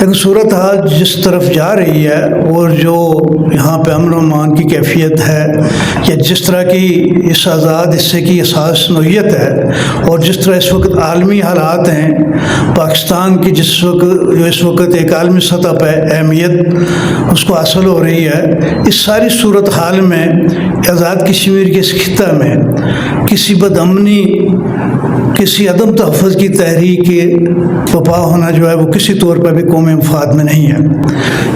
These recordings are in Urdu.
لیکن صورت حال جس طرف جا رہی ہے اور جو یہاں پہ امن و امان کی کیفیت ہے یا جس طرح کی اس آزاد حصے کی اساس نوعیت ہے اور جس طرح اس وقت عالمی حالات ہیں پاکستان کی جو اس وقت ایک عالمی سطح پہ اہمیت اس کو حاصل ہو رہی ہے، اس ساری صورت حال میں آزاد کشمیر کے اس خطہ میں کسی بدامنی کسی عدم تحفظ کی تحریک وفا ہونا جو ہے وہ کسی طور پر بھی قومی مفاد میں نہیں ہے۔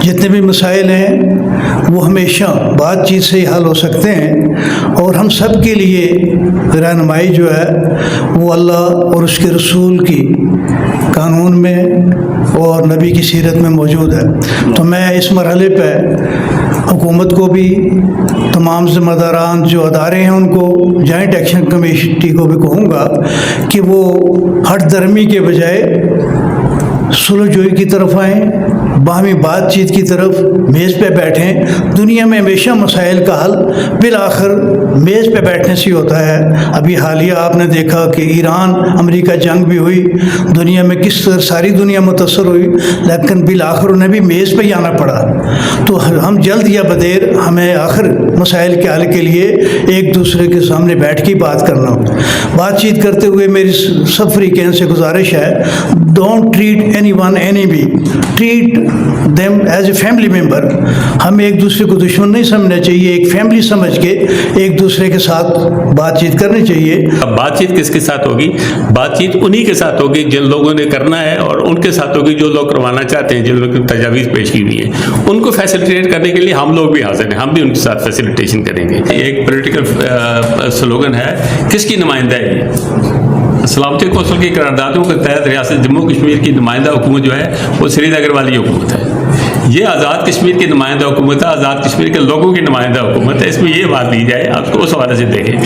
جتنے بھی مسائل ہیں وہ ہمیشہ بات چیت سے ہی حل ہو سکتے ہیں اور ہم سب کے لیے رہنمائی جو ہے وہ اللہ اور اس کے رسول کی قانون میں اور نبی کی سیرت میں موجود ہے۔ تو میں اس مرحلے پہ حکومت کو بھی، تمام ذمہ داران جو ادارے ہیں ان کو، جوائنٹ ایکشن کمیٹی کو بھی کہوں گا کہ وہ ہٹ درمی کے بجائے صلح جوئی کی طرف آئیں، باہمی بات چیت کی طرف میز پہ بیٹھیں۔ دنیا میں ہمیشہ مسائل کا حل بالآخر میز پہ بیٹھنے سے ہوتا ہے۔ ابھی حالیہ آپ نے دیکھا کہ ایران امریکہ جنگ بھی ہوئی، دنیا میں کس طرح ساری دنیا متاثر ہوئی، لیکن بالآخر انہیں بھی میز پہ ہی آنا پڑا۔ تو ہم جلد یا بدیر ہمیں آخر مسائل کے حل کے لیے ایک دوسرے کے سامنے بیٹھ کے بات کرنا ہوگا۔ بات چیت کرتے ہوئے میری سب فریقین سے گزارش ہے، don't treat anyone enemy, treat them as a family member۔ ہمیں ایک دوسرے کو دشمن نہیں سمجھنا چاہیے، ایک فیملی سمجھ کے ایک دوسرے کے ساتھ بات چیت کرنی چاہیے۔ اب بات چیت کس کے ساتھ ہوگی؟ بات چیت انہی کے ساتھ ہوگی جن لوگوں نے کرنا ہے، اور ان کے ساتھ ہوگی جو لوگ کروانا چاہتے ہیں، جن لوگوں کی تجاویز پیش کی ہوئی ہیں۔ ان کو فیسیلیٹیٹ کرنے کے لیے ہم لوگ بھی حاضر ہیں، ہم بھی ان کے ساتھ فیسیلیٹیشن کریں گے۔ ایک پولیٹیکل سلوگن ہے، کس کی نمائندہ ہے یہ؟ سلامتی کونسل کی قراردادوں کے تحت ریاست جموں کشمیر کی نمائندہ حکومت جو ہے وہ سری نگر والی حکومت ہے۔ یہ آزاد کشمیر کی نمائندہ حکومت ہے، آزاد کشمیر کے لوگوں کی نمائندہ حکومت ہے۔ اس میں یہ بات دی جائے، آپ کو اس حوالے سے دیکھیں۔